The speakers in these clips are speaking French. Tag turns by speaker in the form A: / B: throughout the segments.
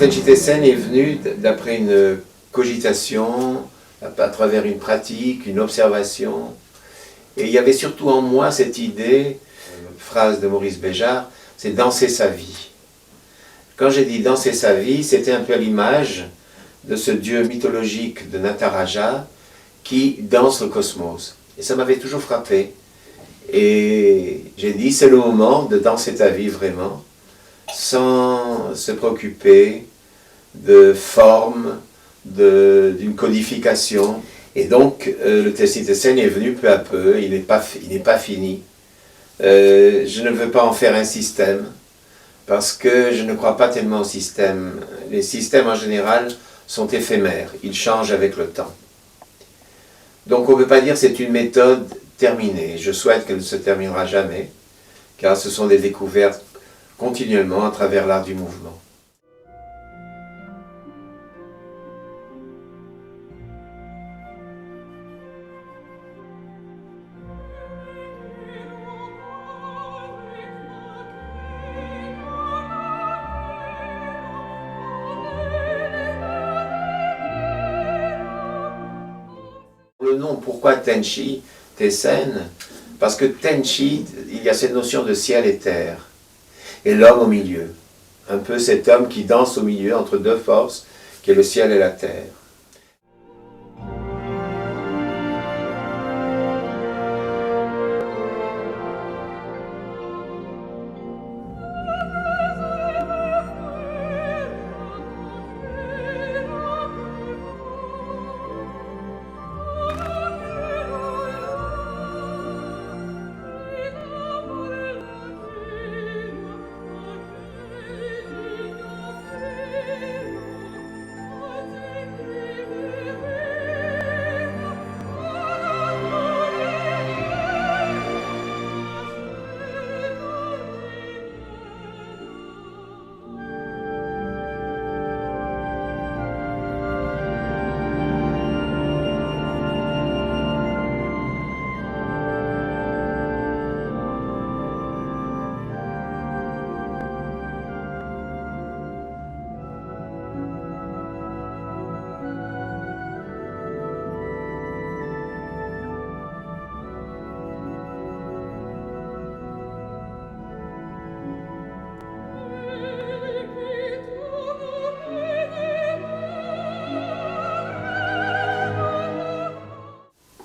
A: Tenchi Tessen est venu d'après une cogitation, à travers une pratique, une observation. Et il y avait surtout en moi cette idée, une phrase de Maurice Béjart, c'est danser sa vie. Quand j'ai dit danser sa vie, c'était un peu à l'image de ce dieu mythologique de Nataraja qui danse le cosmos. Et ça m'avait toujours frappé. Et j'ai dit, c'est le moment de danser ta vie vraiment, sans se préoccuper de forme, d'une codification. Et donc, le Tenchi Tessen est venu peu à peu, il n'est pas fini. Je ne veux pas en faire un système, parce que je ne crois pas tellement au système. Les systèmes, en général, sont éphémères, ils changent avec le temps. Donc, on ne peut pas dire que c'est une méthode terminée. Je souhaite qu'elle ne se terminera jamais, car ce sont des découvertes continuellement à travers l'art du mouvement. Le nom, pourquoi Tenchi Tessen? Parce que Tenchi, il y a cette notion de ciel et terre, et l'homme au milieu. Un peu cet homme qui danse au milieu entre deux forces, qui est le ciel et la terre.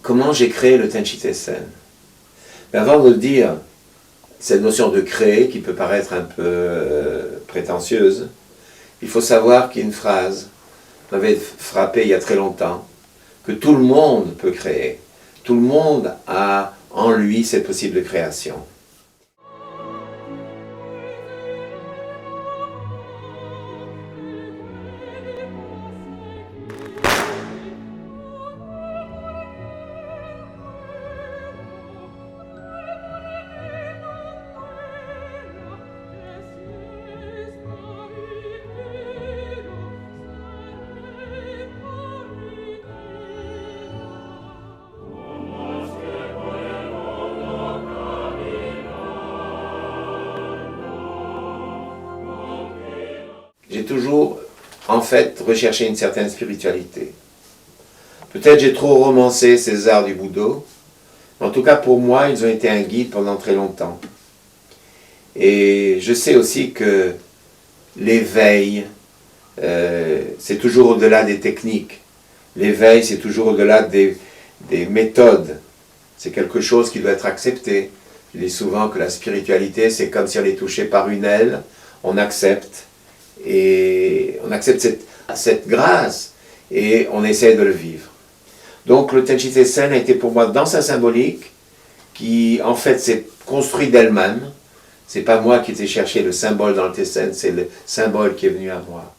A: Comment j'ai créé le Tenchi Tessen? Mais avant de le dire, cette notion de créer, qui peut paraître un peu prétentieuse, il faut savoir qu'il y a une phrase qui m'avait frappé il y a très longtemps, que tout le monde peut créer. Tout le monde a en lui cette possible création. J'ai toujours, en fait, recherché une certaine spiritualité. Peut-être j'ai trop romancé ces arts du Budo, mais en tout cas pour moi, ils ont été un guide pendant très longtemps. Et je sais aussi que l'éveil, c'est toujours au-delà des techniques. L'éveil, c'est toujours au-delà des méthodes. C'est quelque chose qui doit être accepté. Je dis souvent que la spiritualité, c'est comme si on est touché par une aile, on accepte. Et on accepte cette grâce et on essaie de le vivre. Donc le Tenchi Tessen a été pour moi dans sa symbolique qui en fait s'est construit d'elle-même. C'est pas moi qui ai été chercher le symbole dans le Tessen, c'est le symbole qui est venu à moi.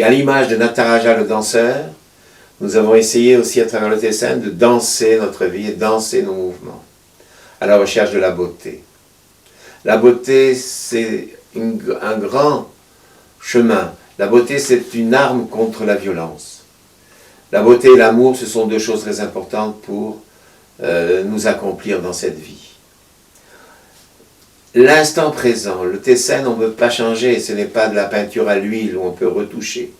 A: à l'image de Nataraja le danseur, nous avons essayé aussi à travers le Tessen de danser notre vie et danser nos mouvements, à la recherche de la beauté. La beauté, c'est un grand chemin. La beauté, c'est une arme contre la violence. La beauté et l'amour, ce sont deux choses très importantes pour nous accomplir dans cette vie. L'instant présent, le Tessen, on ne peut pas changer, ce n'est pas de la peinture à l'huile où on peut retoucher.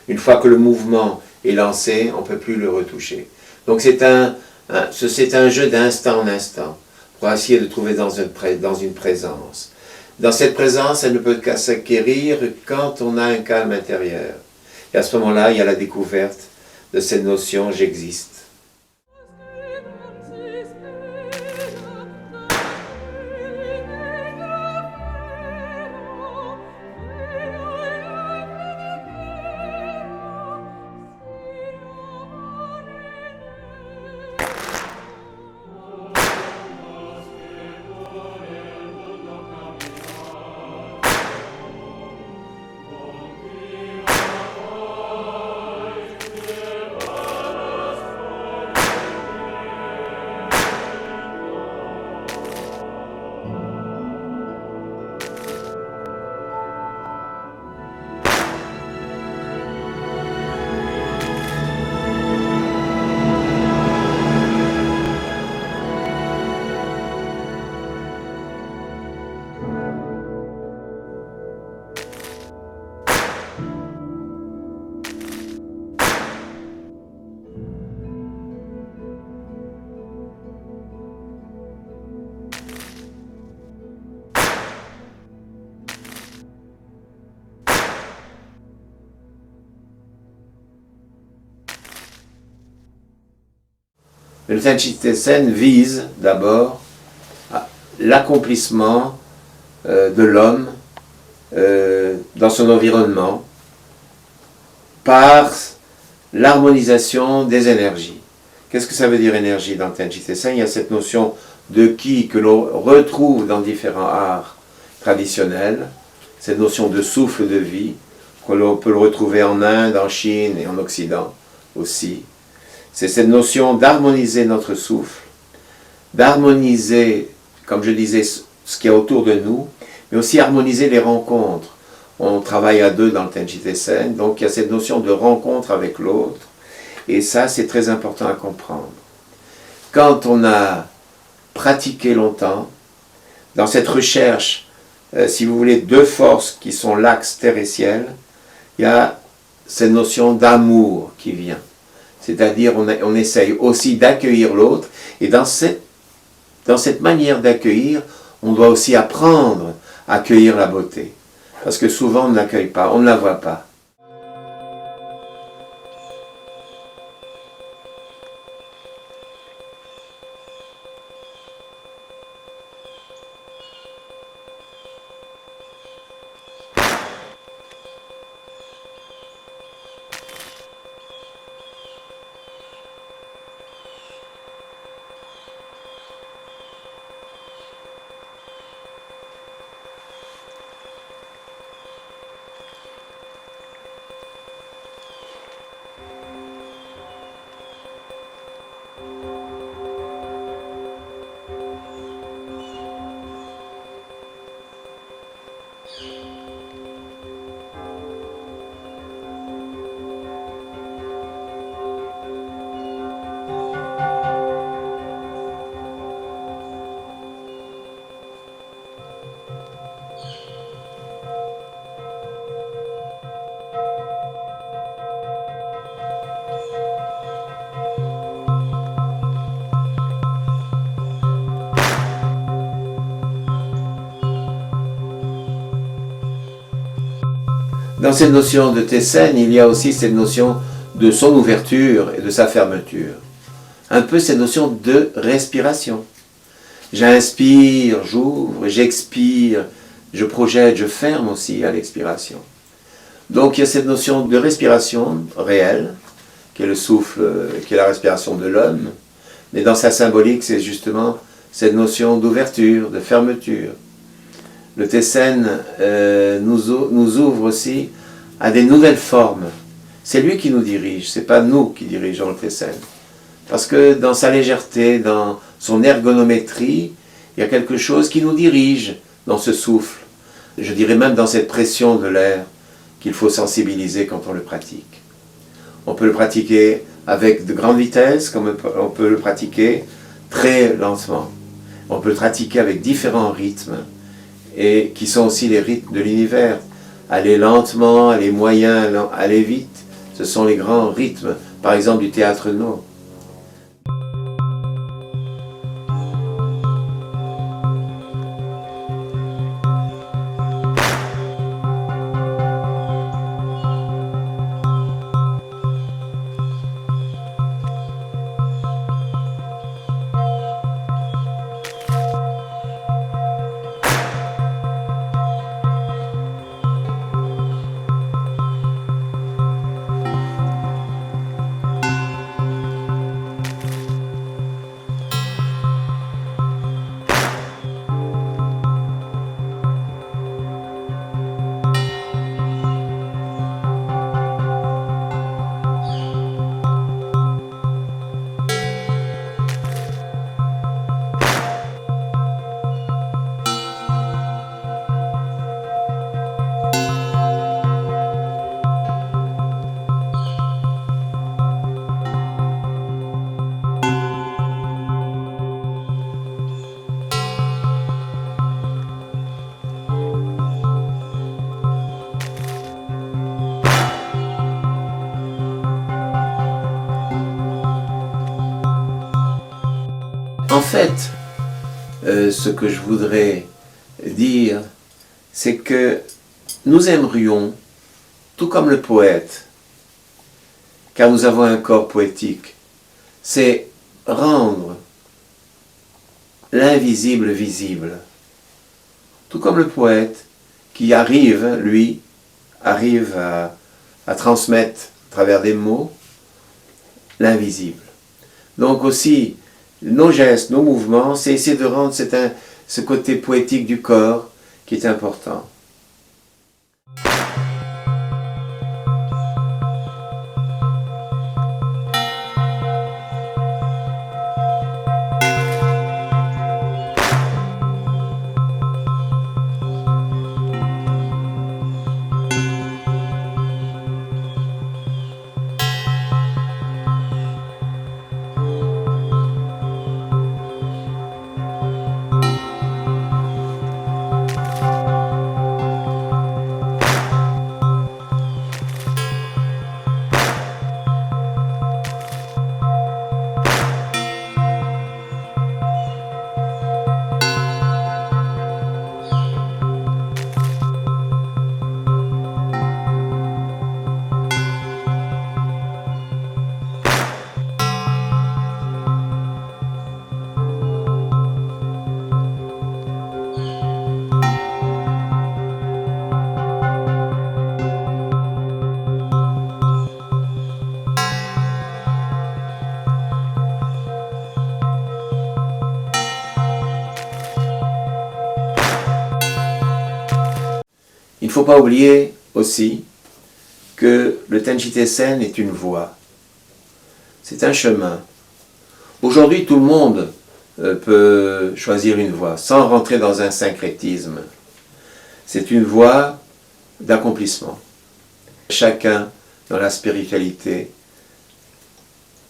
A: Une fois que le mouvement est lancé, on ne peut plus le retoucher. Donc c'est un jeu d'instant en instant, pour essayer de trouver dans une présence. Dans cette présence, elle ne peut qu'à s'acquérir quand on a un calme intérieur. Et à ce moment-là, il y a la découverte de cette notion « j'existe ». Le Tenchi Tessen vise d'abord l'accomplissement de l'homme dans son environnement par l'harmonisation des énergies. Qu'est-ce que ça veut dire énergie dans le Tenchi Tessen? Il y a cette notion de ki que l'on retrouve dans différents arts traditionnels, cette notion de souffle de vie, qu'on peut le retrouver en Inde, en Chine et en Occident aussi. C'est cette notion d'harmoniser notre souffle, d'harmoniser, comme je disais, ce qu'il y a autour de nous, mais aussi harmoniser les rencontres. On travaille à deux dans le Tenchi Tessen, donc il y a cette notion de rencontre avec l'autre, et ça c'est très important à comprendre. Quand on a pratiqué longtemps, dans cette recherche, si vous voulez, deux forces qui sont l'axe terre et ciel, il y a cette notion d'amour qui vient. C'est-à-dire on essaye aussi d'accueillir l'autre, et dans cette manière d'accueillir, on doit aussi apprendre à accueillir la beauté. Parce que souvent on ne l'accueille pas, on ne la voit pas. Dans cette notion de Tessen, il y a aussi cette notion de son ouverture et de sa fermeture. Un peu cette notion de respiration. J'inspire, j'ouvre, j'expire, je projette, je ferme aussi à l'expiration. Donc il y a cette notion de respiration réelle, qui est le souffle, qui est la respiration de l'homme, mais dans sa symbolique, c'est justement cette notion d'ouverture, de fermeture. Le Tessen nous ouvre aussi à des nouvelles formes. C'est lui qui nous dirige, c'est pas nous qui dirigeons le Théssen. Parce que dans sa légèreté, dans son ergonométrie, il y a quelque chose qui nous dirige dans ce souffle. Je dirais même dans cette pression de l'air qu'il faut sensibiliser quand on le pratique. On peut le pratiquer avec de grandes vitesses, comme on peut le pratiquer très lentement. On peut le pratiquer avec différents rythmes, et qui sont aussi les rythmes de l'univers. Aller lentement, aller moyen, aller vite, ce sont les grands rythmes, par exemple du théâtre No. En fait, ce que je voudrais dire, c'est que nous aimerions, tout comme le poète, car nous avons un corps poétique, c'est rendre l'invisible visible. Tout comme le poète qui arrive, lui, arrive à transmettre à travers des mots l'invisible. Donc aussi, nos gestes, nos mouvements, c'est essayer de rendre ce côté poétique du corps qui est important. Il ne faut pas oublier aussi que le Tenchi Tessen est une voie. C'est un chemin. Aujourd'hui, tout le monde peut choisir une voie sans rentrer dans un syncrétisme. C'est une voie d'accomplissement. Chacun, dans la spiritualité,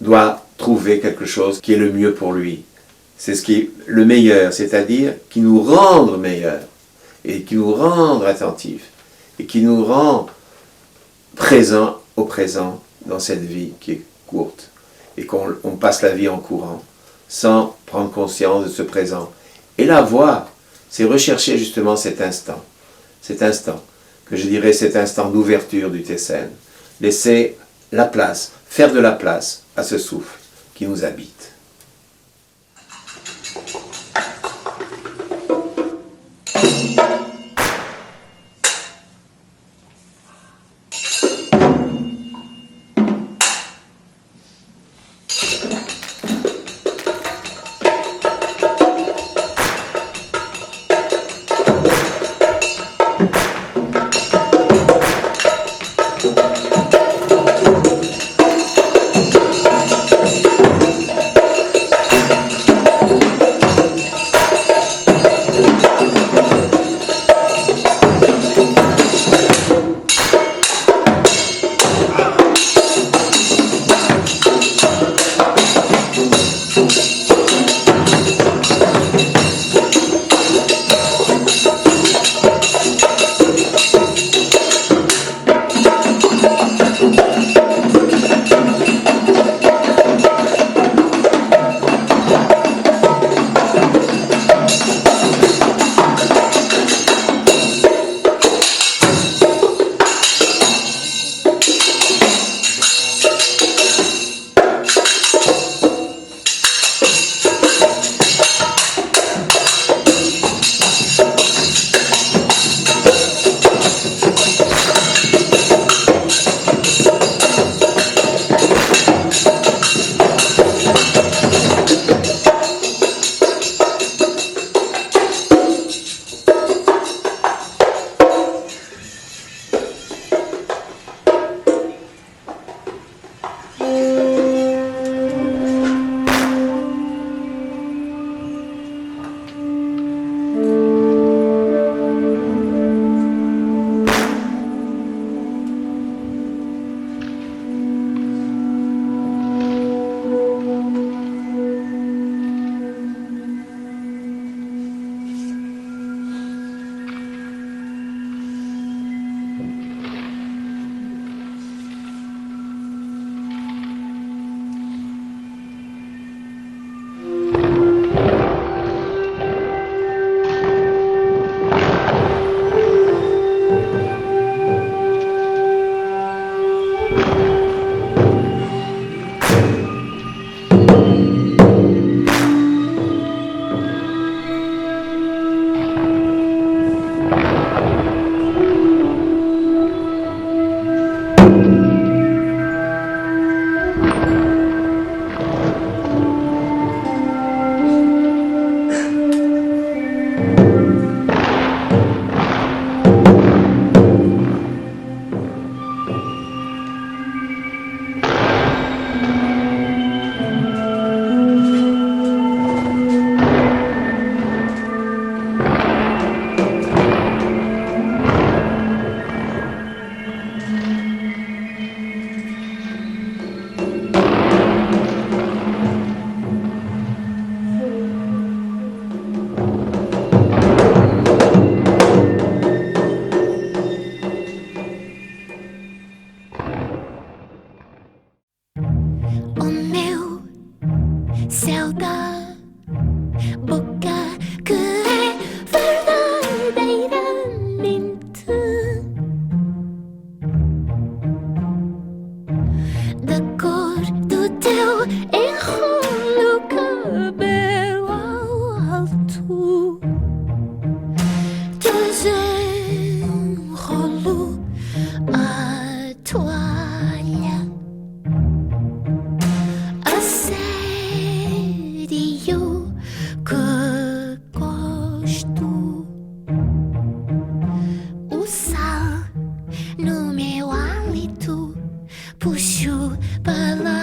A: doit trouver quelque chose qui est le mieux pour lui. C'est ce qui est le meilleur, c'est-à-dire qui nous rend meilleurs, et qui nous rend attentifs, et qui nous rend présents au présent dans cette vie qui est courte, et qu'on passe la vie en courant, sans prendre conscience de ce présent. Et la voie, c'est rechercher justement cet instant, que je dirais cet instant d'ouverture du Tessen, laisser la place, faire de la place à ce souffle qui nous habite.
B: céu da boca que é verdadeiramente da cor do teu enrolo cabelo ao alto. Desenrolo a toalha a sério que gosto. O sal no meu hálito puxo para lá.